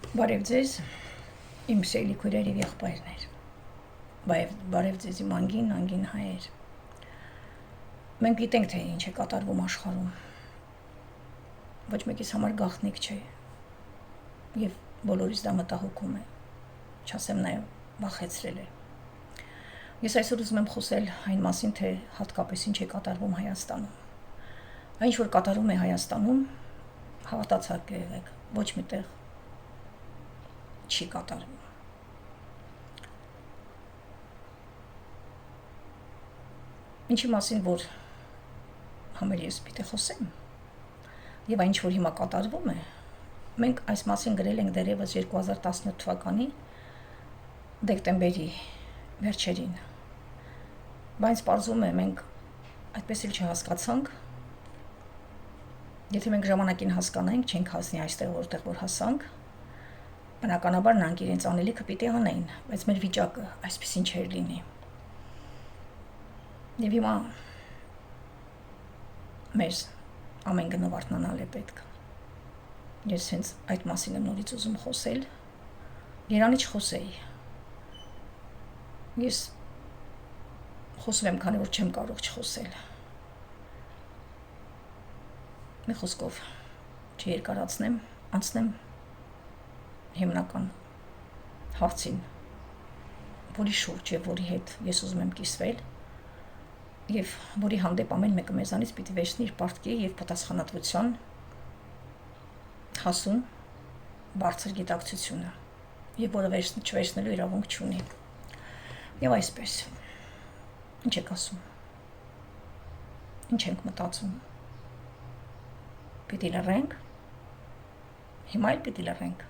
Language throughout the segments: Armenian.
Բարև ձեզ, իմ սիրելի քույրեր եւ եղբայրներ։ Բարև ձեզ իմ անգին հայեր։ Մենք գիտենք, թե ինչ է կատարվում աշխարհում։ Ոչ մեկիս համար գաղտնիք չէ։ Եվ բոլորիս դա մտահոգում է։ Չասեմ նաեւ վախեցրել է։ Ես այսօր ուզում եմ խոսել այն մասին, թե հատկապես ինչ է կատարվում Հայաստանում։ Այն, որ կատարում է Հայաստանում, հավատացեք եղեք, ոչ միտեղ չի կատարվում։ Ինչի մասին, որ համել ես պիտի խոսեմ, եւ այն, որ հիմա կատարվում է, մենք այս մասին գրել ենք դեռևս 2017 թվականի դեկտեմբերի վերջերին, բայց պարզվում է մենք այդպես էլ չհասկացանք, եթե մենք ժամանակին հասկանայինք, չենք հասնի այստեղ, որտեղ որ հասանք, բնականաբար նրանք իրենց անելիքը պիտի անեին, բայց մեր վիճակը այսպեսին չէր լինի։ Եվ հիմա մեզ ամեն գնով արթնանալ է պետք։ Ես հենց այդ մասին եմ նորից ուզում խոսել, երանի չխոսեի։ Ես խոսում եմ, քանի որ չեմ կարող չխոսել։ Մի խոսքով չերկարացնեմ, անցնեմ հիմնական հարցին, որի շուրջ եւ որի հետ ես ուզում եմ կիսվել եւ որի հանդեպ ամեն մեկը մեզանից պիտի վերցնի իր պարտքի եւ պատասխանատվության հասուն բարձր գիտակցությունը եւ որը չվերցնելու իրավունք չունի։ Եվ այսպես, ինչ եք ասում, ինչ ենք մտածում, պիտի լռենք, հիմա էլ պիտի լռենք,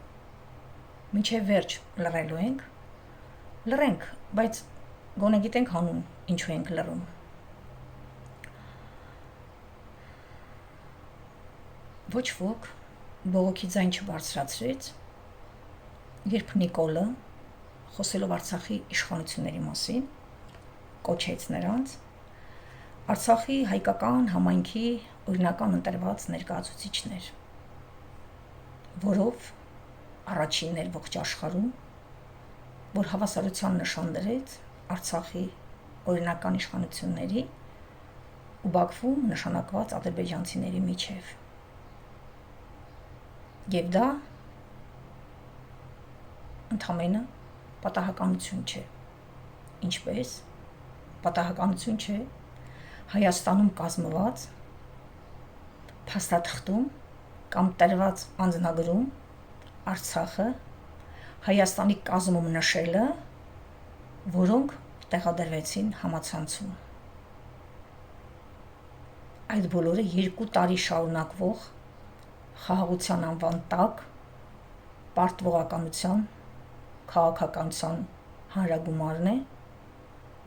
մինչև վերջ լռելու ենք, լռենք, բայց գոնե գիտենք հանուն ինչու ենք լռում։ Ոչ ոք բողոքի ձայն չբարձրացրեց, երբ Նիկոլը, խոսելով Արցախի իշխանությունների մասին, կոչեց նրանց Արցախի հայկական համայնքի օրինական ընտրված ներկայացուցիչներ, որով առաջինն էր ողջ աշխարհում, որ հավասարության նշան դրեց Արցախի օրինական իշխանությունների ու Բաքվում նշանակված ադրբեջանցիների միջև։ Եվ դա ընդամենը պատահականություն չէ։ Ինչպես պատահականություն չէ Հայաստանում կազմված փաստաթղթում կամ տրված անձնագրում Արցախը Հայաստանի կազմում նշելը, որոնք տեղադրվեցին համացանցում։ Այդ բոլորը 2 տարի շարունակվող խաղաղության անվան տակ պարտվողականության, քաղաքականության հանրագումարն է,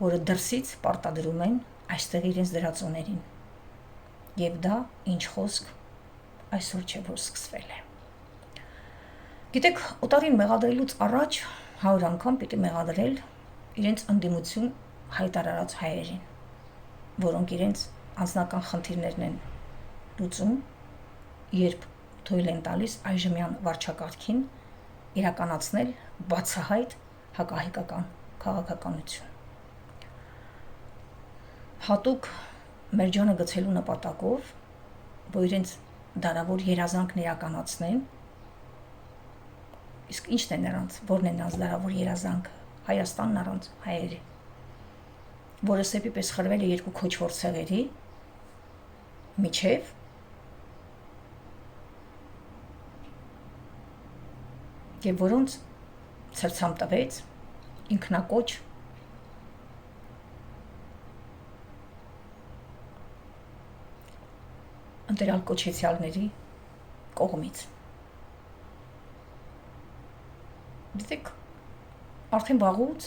որը դրսից պարտադրում են այստեղ իրենց դրածոներին։ Եվ դա ինչ խոսք այսօր չէ, որ սկսվել է։ Գիտեք, օտարին մեղադրելուց առաջ 100 անգամ պիտի մեղադրել իրենց ընդդիմություն հայտարարած հայերին, որոնք իրենց անձնական խնդիրներն են լուծում, երբ թույլ են տալիս այժմյան վարչակարգին իրականացնել բացահայտ հակահայկական քաղաքականություն։ Հատուկ մերջանը գցելու նպատակով, որ իրենց դարավոր երազանքն իրականացնեն, իսկ ինչն է նրանց, որն է նրանց դարավոր երազանքը, Հայաստանն առանց հայերի, որը սեպի պես խրվել է 2 քոչվոր ցեղերի միջև, եւ որոնց ցրցամ տվեց ինքնակոչ ընտրյալ կոչեցյալների կողմից։ Դիտեք, արդեն վաղուց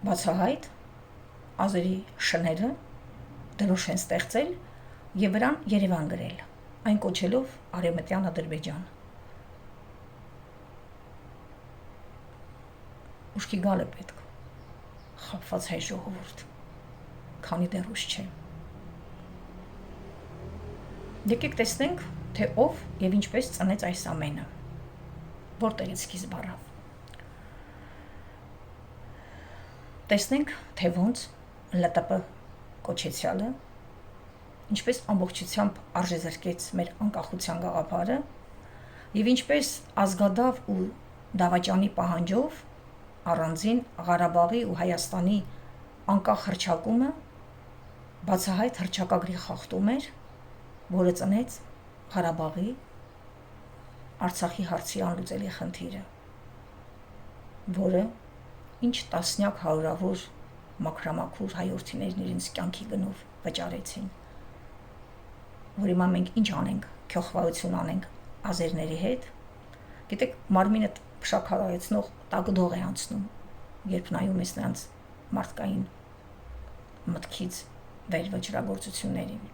բացահայտ ազերի շները դրոշ են ստեղծել եւ վրան Երևան գրել, այն կոչելով Արևմտյան Ադրբեջան։ Ուշքի գալ է պետք, խաբված հայ ժողովուրդ, քանի դեռ ուշ չէ։ Եկեք տեսնենք, թե ով եւ ինչպես ծնեց այս ամենը։ որտեղից սկիզբ առավ։ Տեսնենք, թե ոնց ԼՏՊ կոչեցյալը ինչպես ամբողջությամբ արժեզրկեց մեր անկախության գաղափարը եւ ինչպես ազգադավ ու դավաճանի պահանջով առանձին Ղարաբաղի ու Հայաստանի անկախ հռչակումը բացահայտ հռչակագրի խախտում էր, որը ծնեց Ղարաբաղի Արցախի հարցի անլուծելի խնդիրը, որը ինչ տասնյակ հարյուրավոր մաքրամաքուր հայրենիներն իրենց կյանքի գնով վճարեցին, որ հիմա մենք ինչ անենք, քյոխվայություն անենք ազերների հետ, գիտեք, մարմինդ փշաքարայեցնող տագդող է անցնում, երբ նայում ես նրանց մարդկային մտքից վեր վճռագործություններին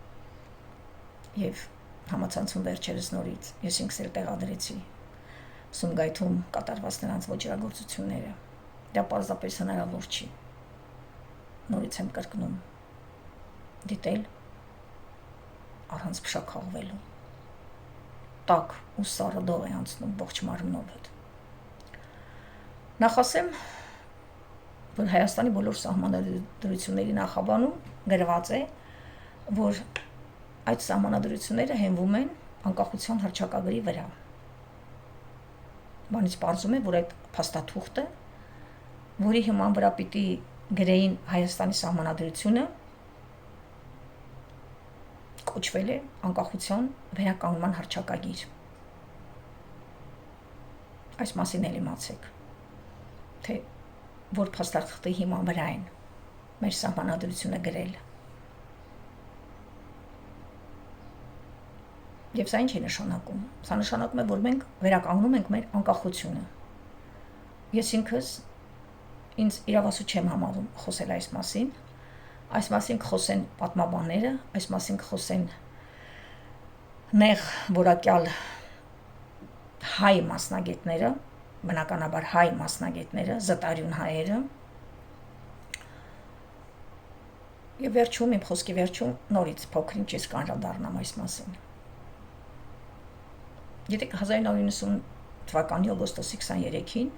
եւ համացանցում վերջերս նորից ես ինքս էլ տեղադրեցի Սումգայիթում կատարված նրանց ոչրագործությունները, դա պարզապես հնարավոր չի, նորից եմ կրկնում, դիտել առանց փշաքաղվելու, տաք ու սառը դող է անցնում ողջ մարմնովդ։ Նախ ասեմ, որ Հայաստանի բոլոր սահմանադրությունների նախաբանում գրված է, որ այդ սահմանադրությունները հենվում են անկախության հռչակագրի վրա։ Բանից պարզում է, որ այդ փաստաթուղթը, որի հիման վրա պիտի գրեին Հայաստանի սահմանադրությունը, կոչվել է անկախության վերականգնման հռչակագիր։ Այս մասին էլ իմացեք, թե որ փաստաթղթի հիման վրա են մեր սահմանադրությունը գրել։ Եվ սա ինչ է նշանակում։ Սա նշանակում է, որ մենք վերականգնում ենք մեր անկախությունը։ Ես ինքս ինձ իրավասու չեմ համարում խոսել այս մասին կխոսեն պատմաբանները, այս մասին կխոսեն նեղ որակյալ հայ մասնագետները, բնականաբար հայ մասնագետները, զտարյուն հայերը։ Եվ վերջում, իմ խոսքի վերջում նորից փոքրինչ ես կանդրադառնամ այս մասին։ Գիտեք, 1990 թվականի օգոստոսի 23-ին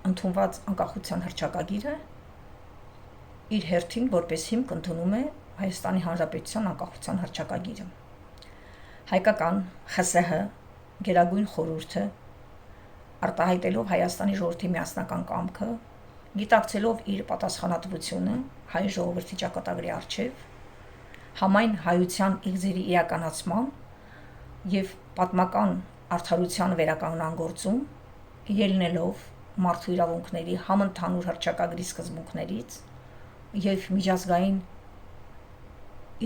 ընդունված անկախության հռչակագիրը իր հերթին որպես հիմք ընդունում է Հայաստանի Հանրապետության անկախության հռչակագիրը։ Հայկական ԽՍՀ Գերագույն խորհուրդը արտահայտելով Հայաստանի ժողովրդի միասնական կամքը, գիտակցելով իր պատասխանատվությունը հայ ժողովրդի ճակատագրի առջև, համայն հայության իղձերի իրականացման եւ պատմական արդարության վերականգնման գործում, ելնելով մարդու իրավունքների համընդհանուր հռչակագրի սկզբունքներից եւ միջազգային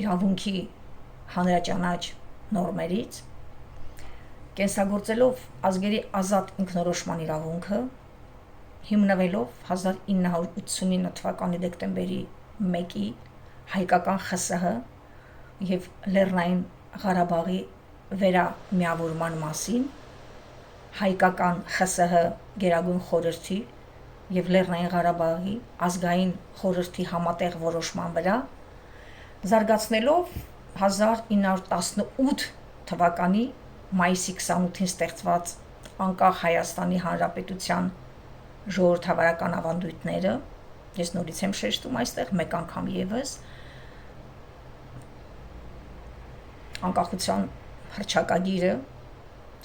իրավունքի հանրաճանաչ նորմերից, կենսագործելով ազգերի ազատ ինքնորոշման իրավունքը, հիմնվելով 1989 թվականի դեկտեմբերի 1-ի հայկական ԽՍՀ եւ Լեռնային Ղարաբաղի վերամիավորման մասին, հայկական ԽՍՀ Գերագույն խորհրդի եւ Լեռնային Ղարաբաղի ազգային խորհրդի համատեղ որոշման վրա, զարգացնելով 1918 թվականի մայիսի 28-ին ստեղծված անկախ Հայաստանի Հանրապետության ժողովրդավարական ավանդույթները, ես նորից եմ շեշտում այստեղ մեկ անգամ եւս, անկախության հռչակագիրը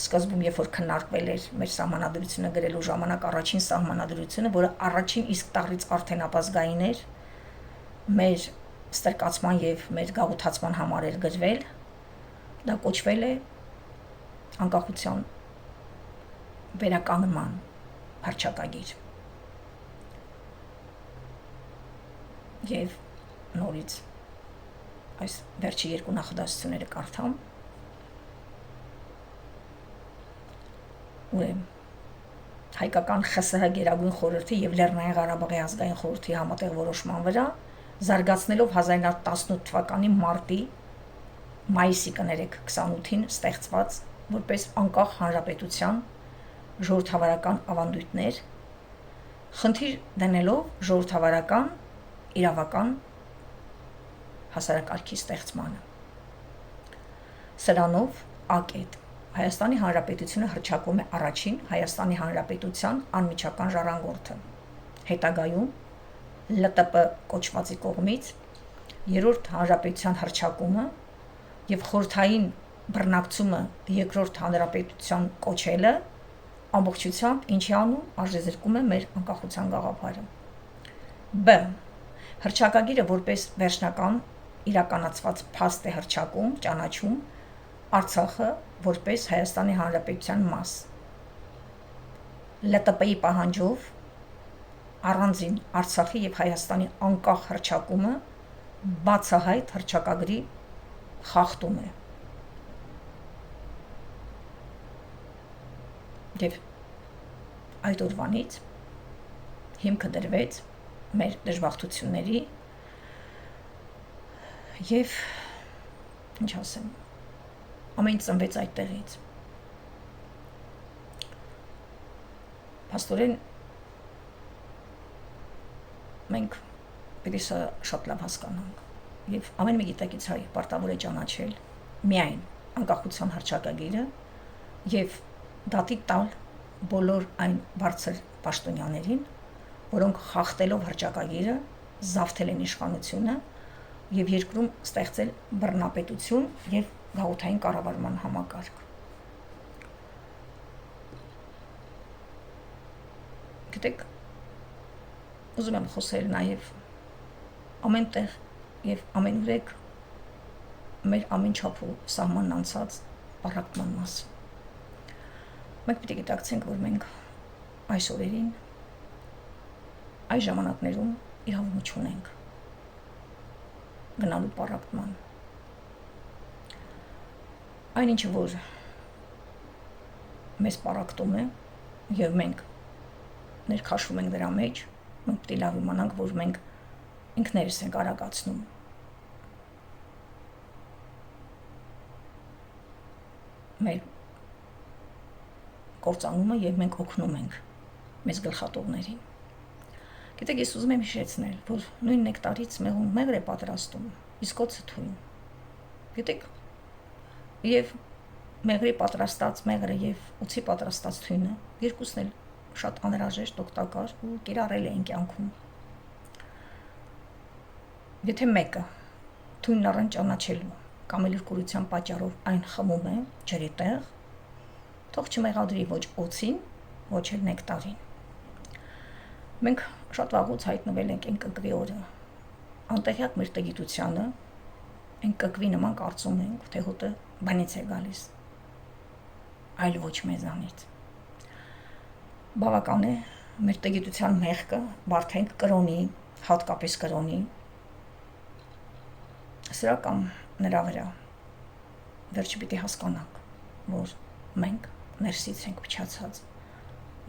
սկզբում, երբ որ քննարկվել էր մեր սահմանադրությունը գրելու ժամանակ, առաջին սահմանադրությունը, որը առաջին իսկ տառից արդեն ապազգային էր, մեր ստրկացման եւ մեր գաղութացման համար էր գրվել, դա կոչվել է անկախության վերականգնման հռչակագիր։ Եվ նորից այս վերջի երկու նախադասությունները կարդամ։ Հայկական ԽՍՀ Գերագույն խորհրդի եւ Լեռնային Ղարաբաղի ազգային խորհրդի համատեղ որոշման վրա, զարգացնելով 1918 թվականի մայիսի 28-ին ստեղծված որպես անկախ հանրապետության ժողովրդավարական ավանդույթներ, խնդիր դնելով ժողովրդավարական իրավական հասարակարգի ստեղծմանը։ Սրանով ակետ Հայաստանի Հանրապետությունը հռչակում է առաջին Հայաստանի Հանրապետության անմիջական ժառանգորդը։ Հետագայում ԼՏՊ կոչվածի կողմից երրորդ հանրապետության հռչակումը եւ խորհրդային բռնակցումը երկրորդ հանրապետության կոչելը ամբողջությամբ ինչի անուն արժեզրկում է մեր անկախության գաղափարը։ Բ. Հռչակագիրը որպես վերջնական իրականացված փաստ է հռչակում, ճանաչում Արցախը որպես Հայաստանի Հանրապետության մաս։ ԼՏՊ-ի պահանջով առանձին Արցախի եւ Հայաստանի անկախ հռչակումը բացահայտ հռչակագրի խախտում է։ Եվ այդ օրվանից հիմքը դրվեց մեր դժբախտությունների եւ ինչ ասեմ, ամեն ծնվեց այդտեղից։ Փաստորեն մենք պետք է շատ լավ հասկանանք եւ ամեն մի գիտակից հայ պարտավոր է ճանաչել միայն անկախության հռչակագիրը եւ դատի տալ բոլոր այն բարձր պաշտոնյաներին, որոնք խախտելով հռչակագիրը զավթել են իշխանությունը եւ երկրում ստեղծել բռնապետություն եւ գաղութային կառավարման համակարգ։ Գիտեք, ուզում եմ խոսել նաեւ ամենտեղ եւ ամենուրեք մեր ամեն չափու սահմանն անցած պարակտման մասին։ Մենք պետք է գիտակցենք, որ մենք այս օրերին, այս ժամանակներում իրավունք չունենք գնալու պարակտման։ Այն ինչը որ մեզ պարակտում է եւ մենք ներքաշվում ենք դրա մեջ, մենք պետք է լավ իմանանք, որ մենք ինքներս ենք արագացնում մեր կործանումը եւ մենք օգնում ենք մեզ գլխատողներին։ Գիտեք, ես ուզում եմ հիշեցնել, որ նույն նեկտարից մեղր է պատրաստում, իսկ օձը թույն։ Գիտեք, եւ մեղրի պատրաստած մեղրը եւ օձի պատրաստած թույնը երկուսն էլ շատ անհրաժեշտ օգտակար ու կիրառել են կյանքում։ Եթե մեկը թույնն առանց ճանաչելու կամ էլ կուրության պատճառով այն խմում է ջրի տեղ, թող չմեղադրի ոչ օձին, ոչ էլ նեկտարին։ Մենք շատ վաղուց հայտնվել ենք այն կկվի օրը, անտեղյակ մեր տգիտությանը, այն կկվի նման կարծում ենք, թե հոտը բանից է գալիս, այլ ոչ մեզանից։ Բավական է մեր տգիտության մեղքը բարթենք կրոնի, հատկապես կրոնի, սրա կամ նրա վրա, վերջը պիտի հասկանանք, որ մենք ներսից ենք փչացած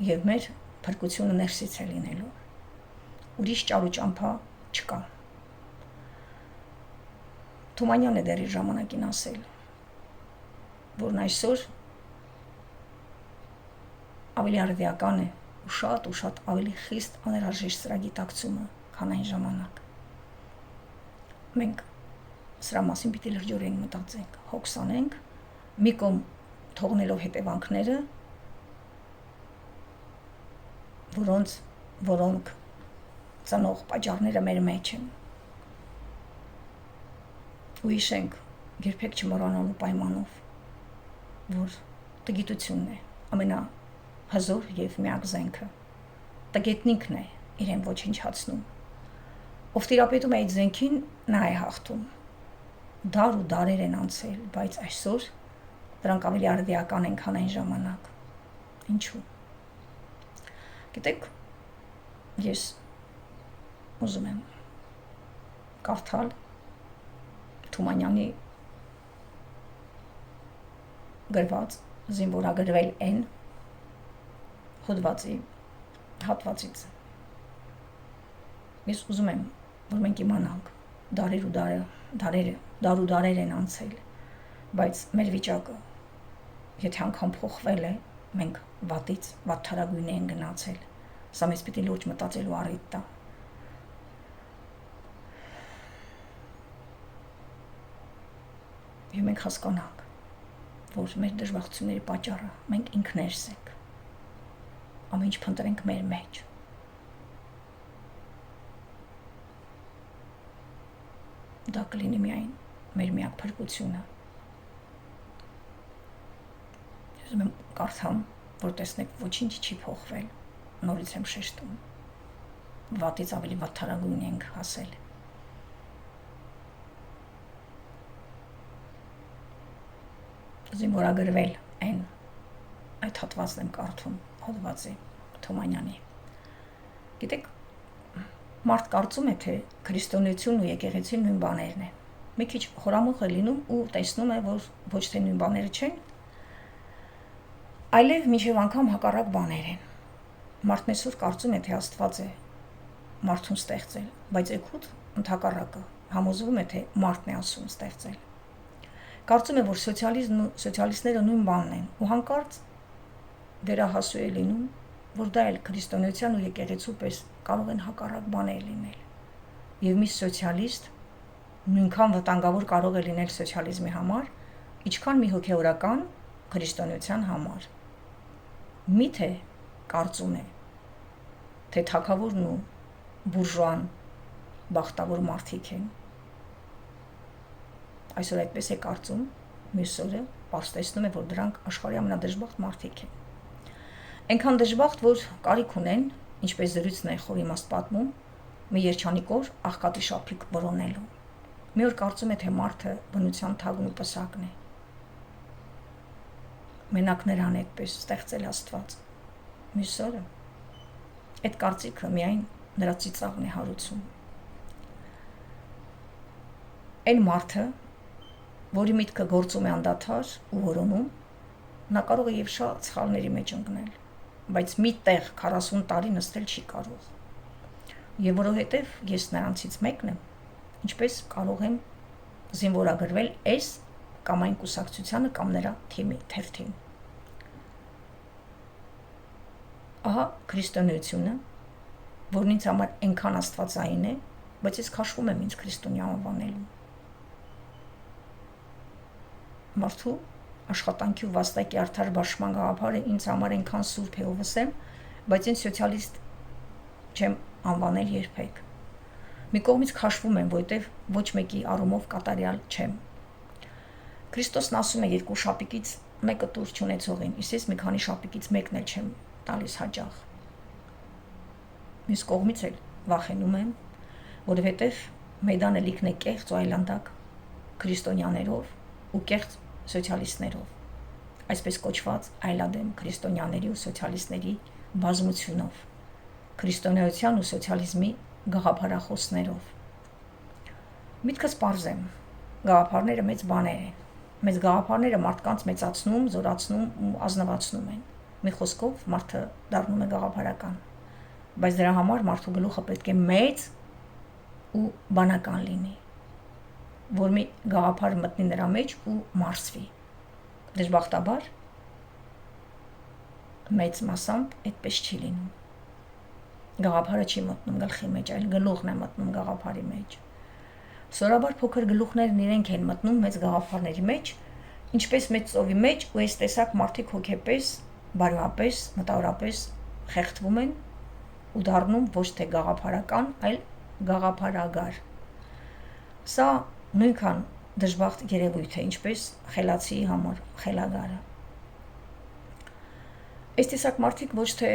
եւ մեր փրկությունը ներսից է լինելու, ուրիշ ճարու ճամփա չկա։ Թումանյանն է դեռ իր ժամանակին ասել, որն այսօր ավելի արդիական է ու շատ ավելի խիստ անհրաժեշտ սրա գիտակցումը, քան այն ժամանակ։ Մենք սրա մասին պիտի լրջորեն մտածենք, հոգսանենք, մի կողմ թողնելով հետևանքները, որոնք ծնող պատճառները մեր մեջ են։ Ու հիշենք, երբեք չմոռանալու պայմանով, որ տգիտությունն է ամենահզոր եւ միակ զենքը։ Տգետնինքն է իրեն ոչնչացնում։ Ով տիրապետում է այդ զենքին, նա է հաղթում։ Դար ու դարեր են անցել, բայց այսօր դրանք ավելի արդիական են, քան այն ժամանակ։ Ինչու՞։ Գիտեք, ես ուզում եմ կարդալ Թումանյանի գրված զինվորագրվել են հատվածից։ Ես ուզում եմ, որ մենք իմանանք, դար ու դարեր են անցել, բայց մեր վիճակը, եթե անգամ փոխվել է, մենք վատից վատթարագույն են գնացել։ Սա մեզ պիտի լուրջ մտածելու առիթ տա։ Եվ մենք հասկանանք, որ մեր դժբախտությունների պատճառը մենք ինքներս ենք։ Ամեն ինչ փնտրենք մեր մեջ։ Դա կլինի միայն մեր միակ փրկությունը։ Ես եմ կարդամ, որ տեսնեք ոչինչ չի փոխվել, նորից եմ շեշտում։ Վատից ավելի վատթարագույն ենք հասել։ Զինվորագրվել այդ հատվածն եմ կարդում, հոդվածի Թումանյանի։ Գիտեք, մարդ կարծում է, թե քրիստոնեությունն ու եկեղեցին նույն բաներն են։ Մի քիչ խորամուխ է լինում ու տեսնում է, որ ոչ թե նույն բաները չեն, այլև մինչև անգամ հակառակ բաներ են։ Մարդն այսօր կարծում է, թե Աստված է մարդուն ստեղծել, բայց էգուտ ընդհակառակը համոզվում է, թե մարդն է Աստծուն ստեղծել։ Կարծում է, որ սոցիալիզմն ու սոցիալիստները նույն բանն են, ու հանկարծ դերահասու է լինում, որ դա էլ քրիստոնեության ու եկեղեցու պես կարող են հակառակ բաներ լինել։ Եվ մի սոցիալիստ նույնքան վտանգավոր կարող է լինել սոցիալիզմի համար, ինչքան մի հոգևորական քրիստոնեության համար։ Միթե կարծում է, թե թագավորն ու բուրժուան բախտավոր մարդիկ են։ Այսօր այդպես է կարծում, մյուս օրը պարզտեսնում է, որ դրանք աշխարհի ամենադժբախտ մարդիկ են։ Այնքան դժբախտ, որ կարիք ունեն, ինչպես զրույցն է խոր իմաստ պատմում, մի երջանիկ օր աղքատի շափիկ որոնելու։ Մի օր կարծում է, թե մարդը բնության թագն ու պսակն է։ Մենակ նրան այդպես ստեղծել Աստված։ Մյուս օրը այդ կարծիքը միայն նրա ծիծաղն է հարուցում։ Այն մարդը, որի միտքը գործում է անդադար ու որոնում, նա կարող է եւ շատ սխալների մեջ ընկնել, բայց մի տեղ 40 տարի նստել չի կարող։ Եվ որովհետեւ ես նրանցից մեկն եմ, ինչպես կարող եմ զինվորագրվել այս կամ այն կուսակցությանը կամ նրա թիմի թերթին։ Ահա քրիստոնեությունը, որն ինձ համար այնքան աստվածային է, բայց ես քաշվում եմ ինձ քրիստոնյա անվանելու։ Մարդու աշխատանքի ու վաստակի արդար բաշխման գաղափարը ինձ համար այնքան սուրբ է, ով ասեմ, բայց ինձ սոցիալիստ չեմ անվանել երբեք։ Մի կողմից քաշվում եմ, որովհետև ոչ մեկի առումով կատարյալ չեմ։ Քրիստոսն ասում է երկու շապիկից մեկը տուր չունեցողին, իսկ ես մի քանի շապիկից մեկն էլ չեմ տալիս հաճախ։ Մյուս կողմից էլ վախենում եմ, որովհետև մեդանը լիքն է կեղծ ու այլանդակ քրիստոնյաներով ու կեղծ սոցիալիստներով, այսպես կոչված այլադեմ քրիստոնյաների ու սոցիալիստների բազմությունով, քրիստոնեության ու սոցիալիզմի գաղափարախոսներով։ Միտքս պարզ եմ, գաղափարները մեծ բաներ են, մեծ գաղափարները մարդկանց մեծացնում, զորացնում ու ազնվացնում են, մի խոսքով մարդը դառնում է գաղափարական, բայց դրա համար մարդու գլուխը պետք է մեծ ու բանական լինի, որ մի գաղափար մտնի նրա մեջ ու մարսվի։ Դժբախտաբար մեծ մասամբ այդպես չի լինում։ Գաղափարը չի մտնում գլխի մեջ, այլ գլուխն է մտնում գաղափարի մեջ։ Սովորաբար փոքր գլուխներն իրենք են մտնում մեծ գաղափարների մեջ, ինչպես մեծ ծովի մեջ, ու այս տեսակ մարդիկ հոգեպես, բարոյապես, մտավորապես խեղդվում են ու դառնում ոչ թե գաղափարական, այլ գաղափարագար։ Սա նույնքան դժբախտ երևույթ է, ինչպես խելացիի համար խելագարը։ Այս տեսակ մարդիկ ոչ թե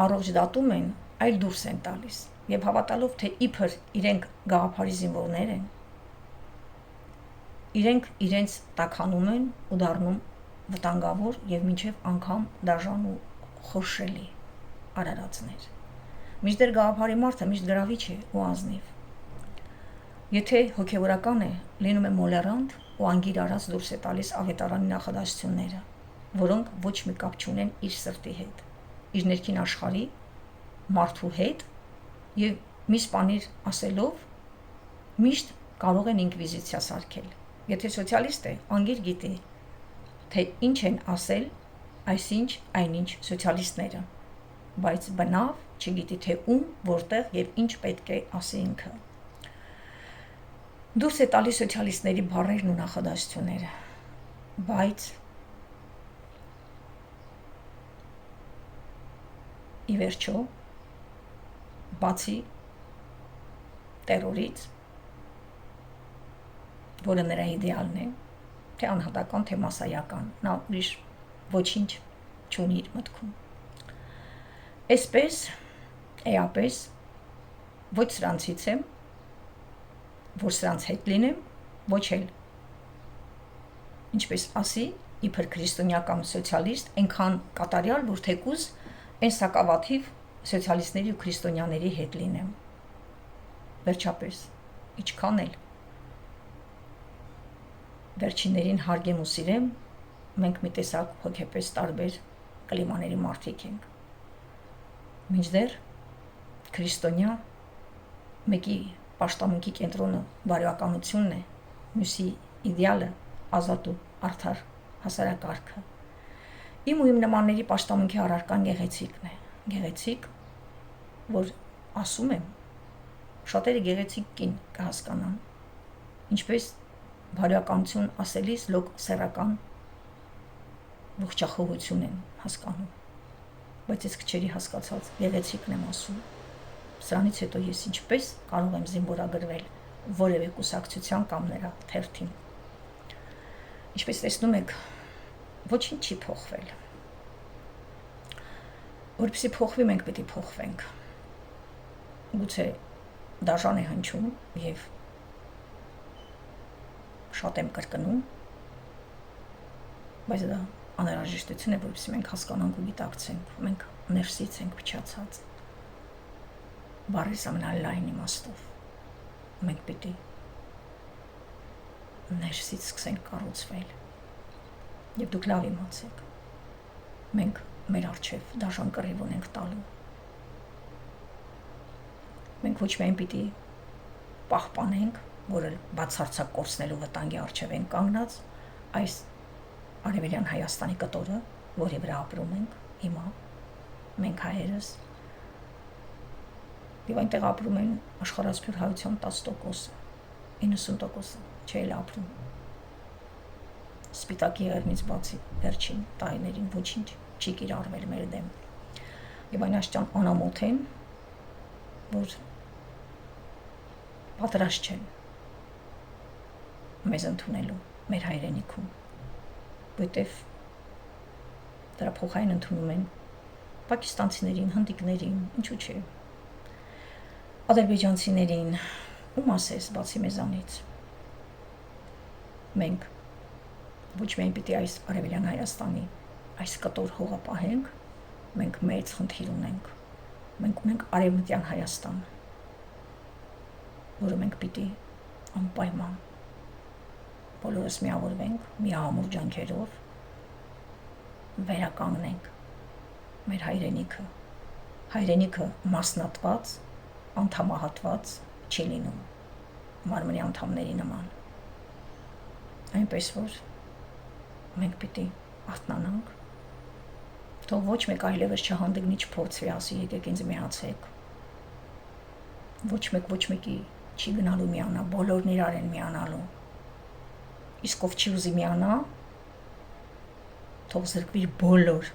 առողջ դատում են, այլ դուրս են տալիս, եւ հավատալով, թե իբր իրենք գաղափարի զինվորներ են, իրենք իրենց տաքանում են ու դառնում վտանգավոր եւ մինչեւ անգամ դաժան ու խորշելի արարածներ։ Մինչդեռ գաղափարի մարդը միշտ գրավիչ է ու ազնիվ։ Եթե հոգևորական է, լինում է մոլերանտ ու անգիր արած դուրս է տալիս ավետարանի նախադասությունները, որոնք ոչ մի կապ չունեն իր սրտի հետ, իր ներքին աշխարհի, մարդու հետ եւ մի սպանիր ասելով միշտ կարող են ինկվիզիցիա սարքել։ Եթե սոցիալիստ է, անգիր գիտի, թե ինչ են ասել այսինչ այնինչ սոցիալիստները, բայց բնավ չգիտի, թե ում, որտեղ եւ ինչ պետք է ասի ինքը։ Դուրս է տալիս սոցիալիստների բառերն ու նախադասությունները, բայց ի վերջո բացի տերորից, որը նրա իդեալն է, թե անհատական, թե մասսայական, նա ուրիշ ոչինչ չունի իր մտքում։ Այսպես, էապես, ոչ սրանցից եմ, որ սրանց հետ լինեմ, ոչ էլ, ինչպես ասի, իբր քրիստոնյա կամ սոցիալիստ, այնքան կատարյալ, որ թեկուզ այն սակավաթիվ սոցիալիստների ու քրիստոնյաների հետ լինեմ։ Վերջապես, իչքան էլ վերջիներին հարգեմ ու սիրեմ, մենք մի տեսակ հոգեպես տարբեր կլիմաների մարդիկ ենք։ Մինչդեռ քրիստոնյա մեկի պաշտամունքի կենտրոնը բարոյականությունն է, մյուսի իդեալը ազատ ու արդար հասարակարգը։ Իմ ու իմ նմանների պաշտամունքի առարկան գեղեցիկն է, գեղեցիկ, որ ասում եմ, շատերը գեղեցիկ կին կհասկանան, ինչպես բարոյականություն ասելիս լոկ սեռական ողջախոհություն են հասկանում, բայց ես քչերի հասկացած գեղեցիկն եմ ասում, սրանից հետո ես ինչպես կարող եմ զինվորագրվել որևէ կուսակցության կամ նրա թերթին։ Ինչպես տեսնում եք, ոչինչ չի փոխվել։ Որպեսզի փոխվի, մենք պետք է փոխվենք։ Գուցե դաժան է հնչում եւ շատ եմ կրկնում, բայց դա անհրաժեշտություն է, որպեսզի մենք հասկանանք ու գիտակցենք, մենք ներսից ենք փչացած։ Բառի ամենալայն իմաստով մենք պետք է ներսից սկսենք կառուցվել։ Եվ դուք լավ իմացեք, մենք մեր առջև դաժան կռիվ ունենք տալու։ Մենք ոչ միայն պիտի պահպանենք, որը բացարձակ կորցնելու վտանգի առջև ենք կանգնած, այս Արևելյան Հայաստանի կտորը, որի վրա ապրում ենք հիմա, մենք հայերս, եւ այնտեղ ապրում են աշխարհասփյուր հայության 10%, 90% չէ ապրում։ Սպիտակի եղերնից բացի վերջին տարիներին ոչինչ չի կիրառվել մեր դեմ։ Եվ այն աշճան անամոթ են, որ պատրաստ չեն մեզ ընդունելու մեր հայրենիքում, որտեվ դրա փոխային ընդունում են պակիստանցիներին, հնդիկներին, ինչու՞ չէ, ադրբեջանցիներին, ում ասես բացի մեզանից։ Մենք ոչ միայն պիտի այս Արևելյան Հայաստանի այս կտոր հողը պահենք, մենք մեծ խնդիր ունենք։ Մենք ունենք Արևմտյան Հայաստան, որը մենք պիտի անպայման բոլորս միավորվենք, միահամուռ ջանքերով վերականգնենք մեր հայրենիքը։ Հայրենիքը մասնատված, անդամահատված չի լինում մարմնի անդամների նման։ Այնպես որ մենք պիտի արթնանանք, թող ոչ մեկ այլևս չհանդգնի, չփորձվի ասի, եկեք ինձ միացեք։ Ոչ մեկի չի գնալու միանա, բոլորն իրար են միանալու։ Իսկ ով չի ուզի միանա, թող զրկվի բոլոր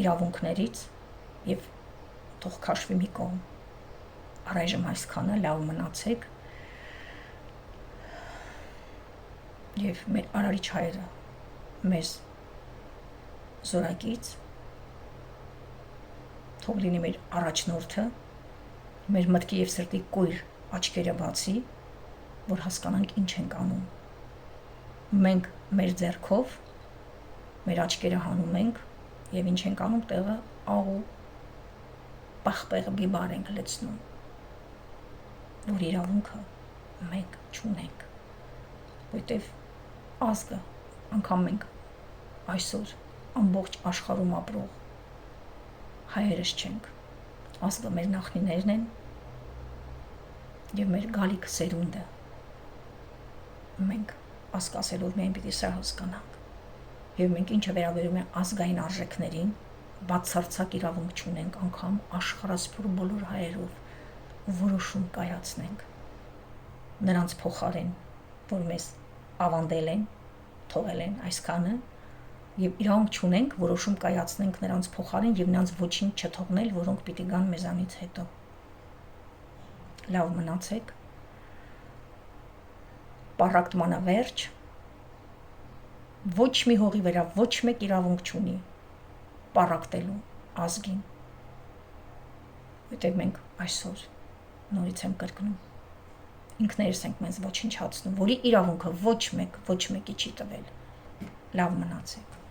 իրավունքներից եւ թող քաշվի մի կողմ։ Առայժմ այսքանը, լավ մնացեք։ Եվ մեր արարիչ հայրը մեզ զորակից թող լինի մեր առաջնորդը, մեր մտքի եւ սրտի կույր աչքերը բացի, որ հասկանանք ինչ ենք անում։ Մենք մեր ձեռքով մեր աչքերը հանում ենք եւ ինչ ենք անում, տեղը աղու պախպեղը բիբար ենք լցնում, որ իրավունքը մենք չունենք, որտեվ ազգը անգամ մենք այսօր ամբողջ աշխարհում ապրող հայերս չենք, ազգը մեր նախնիներն են եւ մեր գալիք սերունդը։ Մենք ասկասելով միայն պիտի սա հասկանանք եւ մենք ինչը վերաբերում է ազգային արժեքներին, բացարձակ իրավունք չունենք անգամ աշխարհասփյուր բոլոր հայերով որոշում կայացնենք նրանց փոխարեն, որ մեզ ավանդել են, թողել են այսքանը, եւ իրավունք չունենք որոշում կայացնենք նրանց փոխարեն եւ նրանց ոչինչ չթողնել, որոնք պիտի գան մեզանից հետո։ Լավ մնացեք։ Պառակտմանավերջ։ Ոչ մի հողի վրա ոչ մեկ իրավունք չունի պառակտելու ազգին։ Որտեղ մենք այսօր նորից եմ կրկնում, ինքներս ենք մեզ ոչնչացնում, որի իրավունքը ոչ մեկի չի տվել։ Լավ մնացեք։